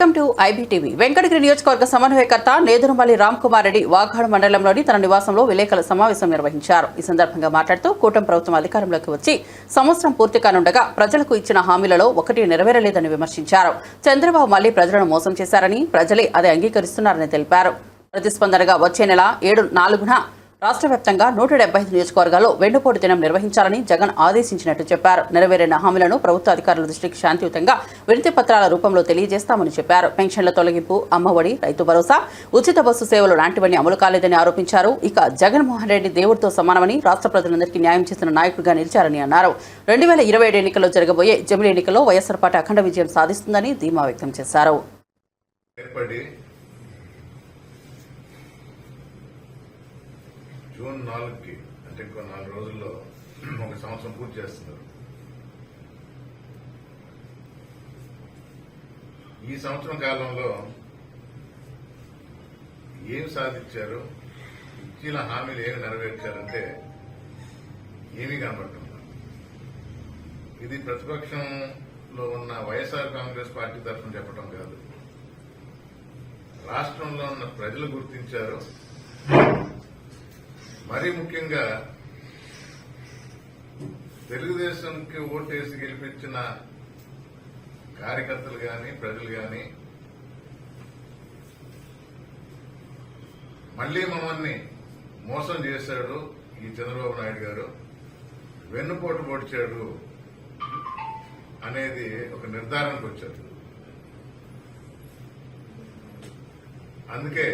Welcome to IBTV. Venkatagiri నియోజకవర్గ సమన్వయకర్త నేదురుమల్లి రామ్కుమార్ రెడ్డి వాఘాడు మండలంలోని తన నివాసంలో విలేకరుల సమావేశం నిర్వహించారు. ఈ సందర్భంగా మాట్లాడుతూ కూటమి ప్రభుత్వం అధికారంలోకి వచ్చి సంవత్సరం పూర్తి కానుండగా ప్రజలకు ఇచ్చిన హామీలలో ఒకటి నెరవేరలేదని విమర్శించారు. చంద్రబాబు మళ్లీ ప్రజలను మోసం చేశారని, ప్రజలే అది అంగీకరిస్తున్నారని తెలిపారు. ప్రతిస్పందనగా వచ్చే నెల 7/4న రాష్ట్ర వ్యాప్తంగా 175 నియోజకవర్గాల్లో వెన్నుపోటు దినం నిర్వహించాలని జగన్ ఆదేశించినట్టు చెప్పారు. నెరవేరిన హామీలను ప్రభుత్వ అధికారుల దృష్టికి శాంతియుతంగా వినతి పత్రాల రూపంలో తెలియజేస్తామని చెప్పారు. పెన్షన్ల తొలగింపు, అమ్మఒడి, రైతు భరోసా, ఉచిత బస్సు సేవలు లాంటివన్నీ అమలు కాలేదని ఆరోపించారు. ఇక జగన్మోహన్ రెడ్డి దేవుడితో సమానమని, రాష్ట్ర ప్రజలందరికీ న్యాయం చేసిన నాయకుడిగా నిలిచారని అన్నారు. 2027 ఎన్నికల్లో జరగబోయే జమిలీ ఎన్నికల్లో వైఎస్ఆర్ పార్టీ అఖండ విజయం సాధిస్తుందని ధీమా వ్యక్తం చేశారు. జూన్ 4కి అంటే ఇంకో 4 రోజుల్లో ఒక సంవత్సరం పూర్తి చేస్తున్నారు. ఈ సంవత్సరం కాలంలో ఏం సాధించారు, ఇచ్చిన హామీలు ఏమి నెరవేర్చారంటే ఏమీ కనబడుతుంది. ఇది ప్రతిపక్షంలో ఉన్న వైఎస్ఆర్ కాంగ్రెస్ పార్టీ తరఫున చెప్పడం కాదు, రాష్ట్రంలో ఉన్న ప్రజలు గుర్తించారు. మరీ ముఖ్యంగా తెలుగుదేశంకి ఓటేసి గెలిపించిన కార్యకర్తలు గాని, ప్రజలు గాని మళ్లీ మమ్మల్ని మోసం చేశాడు ఈ చంద్రబాబు నాయుడు గారు, వెన్నుపోటు పొడిచాడు అనేది ఒక నిర్ధారణకు వచ్చారు. అందుకే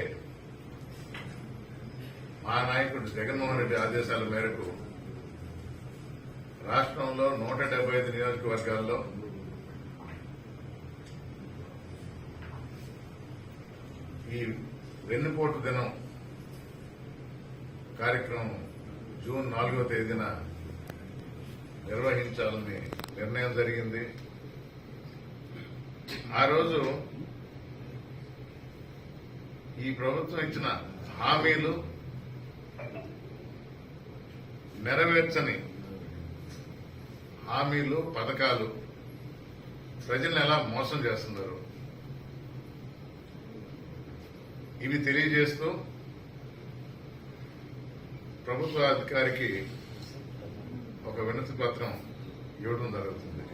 మా నాయకుడు జగన్మోహన్ రెడ్డి ఆదేశాల మేరకు రాష్ట్రంలో 175 నియోజకవర్గాల్లో ఈ వెన్నుపోటు దినం కార్యక్రమం జూన్ 4వ తేదీన నిర్వహించాలని నిర్ణయం జరిగింది. ఆ రోజు ఈ ప్రభుత్వం ఇచ్చిన హామీలు నెరవేర్చని హామీలు, పథకాలు ప్రజల్ని ఎలా మోసం చేస్తున్నారు ఇవి తెలియజేస్తూ ప్రభుత్వ అధికారికి ఒక వినతి పత్రం ఇవ్వడం జరుగుతుంది.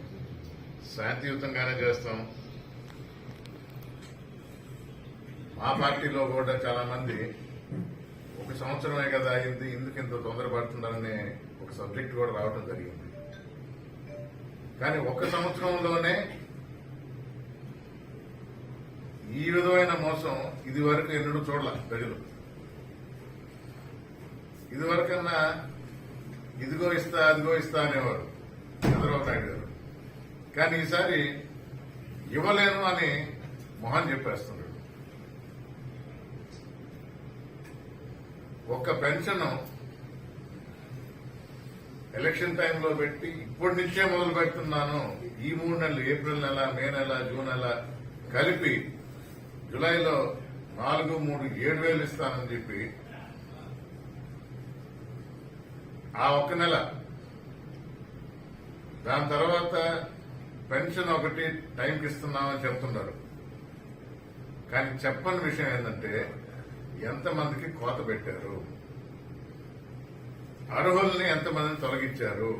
శాంతియుతంగానే చేస్తాం. మా పార్టీలో కూడా చాలా మంది ఒక సంవత్సరమే కదా అయింది, ఎందుకు ఇంత తొందరపడుతున్నారనే ఒక సబ్జెక్ట్ కూడా రావడం జరిగింది. కానీ ఒక్క సంవత్సరంలోనే ఈ విధమైన మోసం ఇదివరకు ఎన్నడూ చూడాల ప్రజలు. ఇదివరకన్నా ఇదిగో ఇస్తా, అదిగో ఇస్తా అనేవారు చంద్రబాబు నాయుడు గారు. కానీ ఈసారి ఇవ్వలేను అని మొహం చెప్పేస్తున్నాడు. ఒక్క పెన్షన్ ఎలక్షన్ టైంలో పెట్టి ఇప్పటి నుంచే మొదలు పెడుతున్నాను, ఈ 3 నెలలు, ఏప్రిల్ నెల, మే నెల, జూన్ నెల కలిపి జులైలో 4, 3, 7,000 ఇస్తానని చెప్పి ఆ ఒక్క నెల, దాని తర్వాత పెన్షన్ ఒకటి టైంకి ఇస్తున్నామని చెప్తున్నారు. కానీ చెప్పని విషయం ఏంటంటే ఎంతమందికి కోత పెట్టారు, అర్హుల్ని ఎంతమందిని తొలగించారు,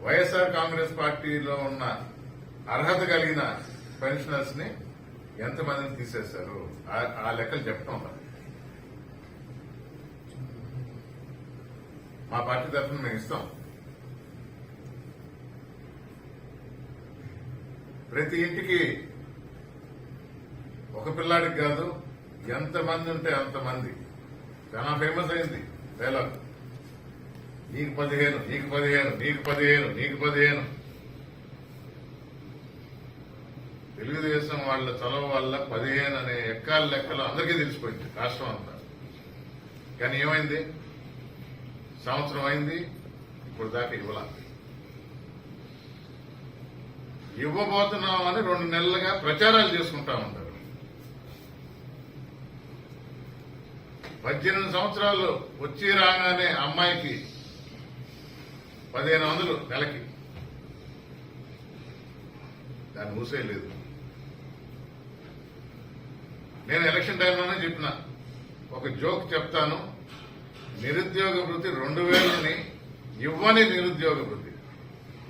వైఎస్ఆర్ కాంగ్రెస్ పార్టీలో ఉన్న అర్హత కలిగిన పెన్షనర్స్ ని ఎంతమందిని తీసేశారు, ఆ లెక్కలు చెప్పడం. మా పార్టీ తరఫున మేము ఇస్తాం. ప్రతి ఇంటికి ఒక పిల్లాడికి కాదు, ఎంతమంది ఉంటే అంతమంది. చాలా ఫేమస్ అయింది డైలాగ్, నీకు 15, నీకు 15, నీకు 15, నీకు 15. తెలుగుదేశం వాళ్ళ చలవ వల్ల 15 అనే ఎక్కాల లెక్కలు అందరికీ తెలిసిపోయింది రాష్ట్రం అంతా. కానీ ఏమైంది, సంవత్సరం అయింది, ఇప్పుడు దాకా ఇవ్వాల. ఇవ్వబోతున్నామని 2 నెలలుగా ప్రచారాలు చేసుకుంటా ఉంటారు. 18 సంవత్సరాలు వచ్చి రాగానే అమ్మాయికి 1500 నెలకి, దాన్ని మూసేయలేదు. నేను ఎలక్షన్ టైంలోనే చెప్పిన ఒక జోక్ చెప్తాను. నిరుద్యోగ వృత్తి 2000ని ఇవ్వని నిరుద్యోగ వృత్తి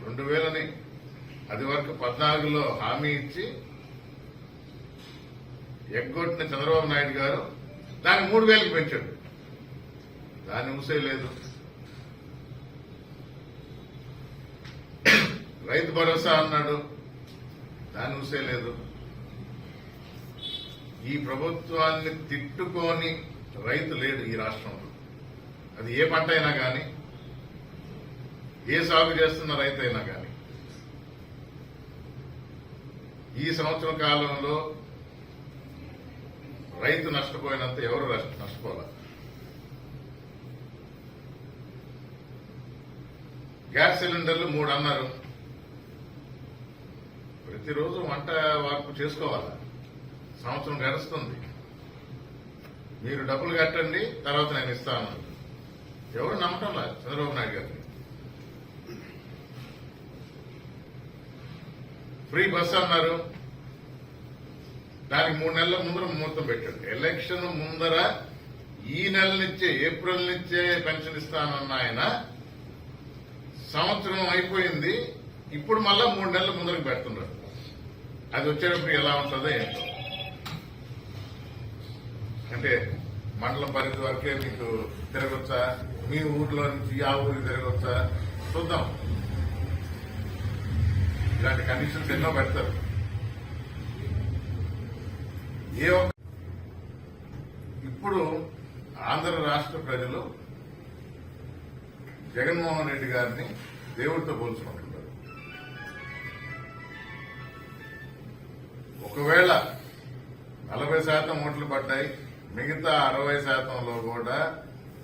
2000ని అది వరకు 14లో హామీ ఇచ్చి ఎగ్గొట్టిన చంద్రబాబు నాయుడు గారు దాన్ని 3000కి పెంచాడు. దాన్ని ఊసేయలేదు. రైతు భరోసా అన్నాడు, దాన్ని ఊసేయలేదు. ఈ ప్రభుత్వాన్ని తిట్టుకొని రైతు లేడు ఈ రాష్ట్రంలో. అది ఏ పంట అయినా కానీ, ఏ సాగు చేస్తున్న రైతు అయినా కానీ. ఈ సంవత్సరం కాలంలో రైతు నష్టపోయినంత ఎవరు నష్టపోవాలి. గ్యాస్ సిలిండర్లు 3 అన్నారు. ప్రతిరోజు వంట వార్పు చేసుకోవాలి. సంవత్సరం గడుస్తుంది. మీరు డబ్బులు కట్టండి, తర్వాత నేను ఇస్తాను. ఎవరు నమ్మటం లేదు చంద్రబాబు నాయుడు గారిని. ఫ్రీ బస్ అన్నారు. దానికి 3 నెలల ముందర ముహూర్తం పెట్టాడు. ఎలక్షన్ ముందర ఈ నెల నుంచే, ఏప్రిల్ నుంచే పెన్షన్ ఇస్తానన్న ఆయన సంవత్సరం అయిపోయింది. ఇప్పుడు మళ్ళా 3 నెలల ముందరకు పెడుతున్నారు. అది వచ్చేటప్పుడు ఎలా ఉంటుందో ఏంటో. అంటే మండలం పరిధి వరకే మీకు తిరగొచ్చా, మీ ఊర్లో నుంచి ఆ ఊరికి తిరగొచ్చా చూద్దాం. ఇలాంటి కండిషన్స్ ఎన్నో పెడతారు. ఇప్పుడు ఆంధ్ర రాష్ట్ర ప్రజలు జగన్మోహన్ రెడ్డి గారిని దేవుడితో పోల్చుకుంటున్నారు. ఒకవేళ 40% ఓట్లు పడ్డాయి, మిగతా 60%లో కూడా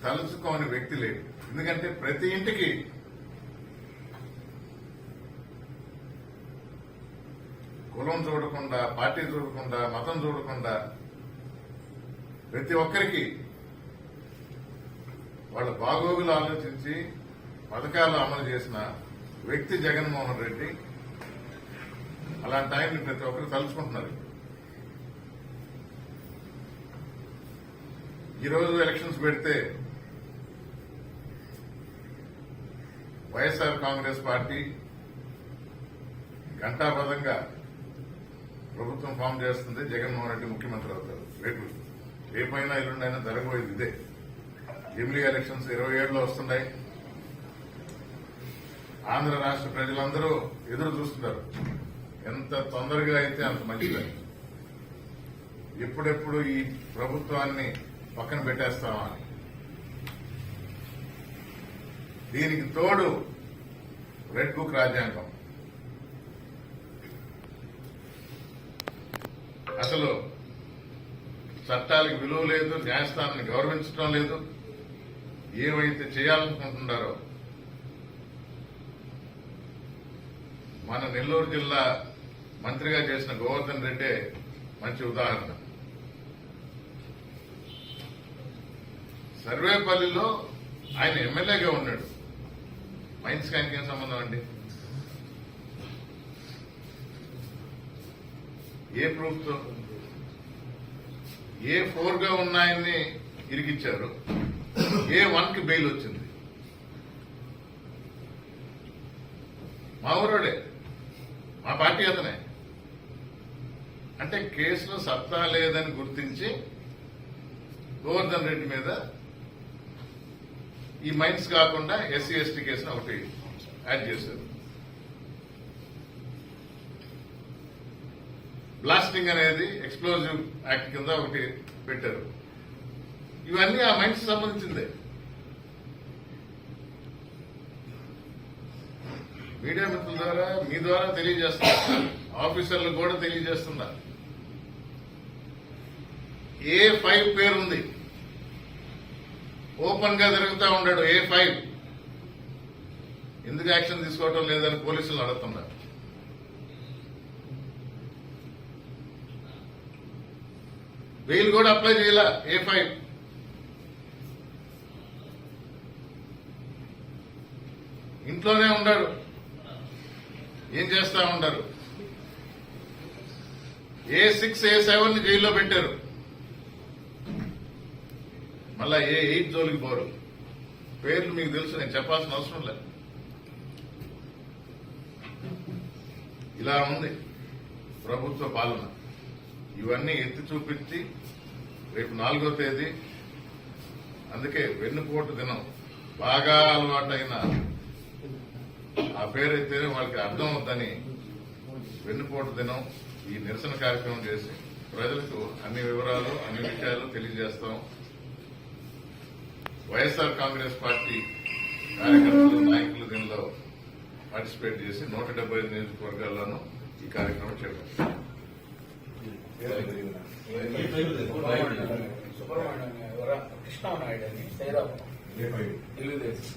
తలుచుకోని వ్యక్తి లేడు. ఎందుకంటే ప్రతి ఇంటికి కులం చూడకుండా, పార్టీ చూడకుండా, మతం చూడకుండా ప్రతి ఒక్కరికి వాళ్ళ బాగోగులు ఆలోచించి పథకాలు అమలు చేసిన వ్యక్తి జగన్మోహన్ రెడ్డి. అలాంటి ఆయన్ని ప్రతి ఒక్కరు తలుచుకుంటున్నారు. ఈరోజు ఎలక్షన్స్ పెడితే వైఎస్ఆర్ కాంగ్రెస్ పార్టీ ఘంటాపథంగా ప్రభుత్వం ఫామ్ చేస్తుంది. జగన్మోహన్ రెడ్డి ముఖ్యమంత్రి అవుతారు. రేపైనా ఎల్లుండైనా జరగబోయేది ఇదే. జమిలీ ఎలక్షన్స్ 27లో వస్తున్నాయి. ఆంధ్ర రాష్ట్ర ప్రజలందరూ ఎదురు చూస్తున్నారు. ఎంత తొందరగా అయితే అంత మంచిదని. ఎప్పుడెప్పుడు ఈ ప్రభుత్వాన్ని పక్కన పెట్టేస్తామా అని. దీనికి తోడు రెడ్ బుక్ రాజ్యాంగం. అసలు చట్టాలకు విలువ లేదు, న్యాయస్థానాన్ని గౌరవించడం లేదు. ఏవైతే చేయాలనుకుంటున్నారో మన నెల్లూరు జిల్లా మంత్రిగా చేసిన గోవర్ధన్ రెడ్డే మంచి ఉదాహరణ. సర్వేపల్లిలో ఆయన ఎమ్మెల్యేగా ఉన్నాడు. మైన్స్ ఆయనకి ఏం సంబంధం అండి? ఏ ప్రూఫ్తో? A4గా ఉన్న ఆయన్ని ఇరికిచ్చారు. A1కి బెయిల్ వచ్చింది. మా ఊరోడే, మా పార్టీ అతనే. అంటే కేసులో సత్తా లేదని గుర్తించి గోవర్ధన్ రెడ్డి మీద ఈ మైన్స్ కాకుండా SC ST కేసును ఒకటి యాడ్ చేశారు. బ్లాస్టింగ్ అనేది ఎక్స్ప్లోజివ్ యాక్ట్ కింద ఒకటి పెట్టారు. ఇవన్నీ ఆ మైన్స్ సంబంధించిందే. మీడియా మిత్రుల ద్వారా, మీ ద్వారా తెలియజేస్తున్నా, ఆఫీసర్లకు కూడా తెలియజేస్తున్నా. A5 పేరుంది. ఓపెన్ గా జరుగుతూ ఉన్నాడు A5. ఎందుకు యాక్షన్ తీసుకోవడం లేదని పోలీసులు అడుగుతున్నారు. బెయిల్ కూడా అప్లై చేయాల A5. ఇంట్లోనే ఉన్నాడు. ఏం చేస్తా ఉంటారు? A6 A7 జైల్లో పెట్టారు. మళ్ళా ఏ ఎయిట్ జోలికి పోరు. పేర్లు మీకు తెలుసు, నేను చెప్పాల్సిన అవసరం లేదు. ఇలా ఉంది ప్రభుత్వ పాలన. ఇవన్నీ ఎత్తి చూపించి రేపు 4వ తేదీ, అందుకే వెన్నుపోటు దినం, బాగా అలవాటైన ఆ పేరైతేనే వాళ్ళకి అర్థం అవుతుందని వెన్నుపోటు దినం ఈ నిరసన కార్యక్రమం చేసి ప్రజలకు అన్ని వివరాలు, అన్ని విషయాలు తెలియజేస్తాం. వైఎస్ఆర్ కాంగ్రెస్ పార్టీ కార్యకర్తలు, నాయకులు దీనిలో పార్టిసిపేట్ చేసి 175 నియోజకవర్గాల్లోనూ ఈ కార్యక్రమం చేపట్టారు. సుబ్రహ్మణ్యం కృష్ణనాయుడు అని తెలుగుదేశం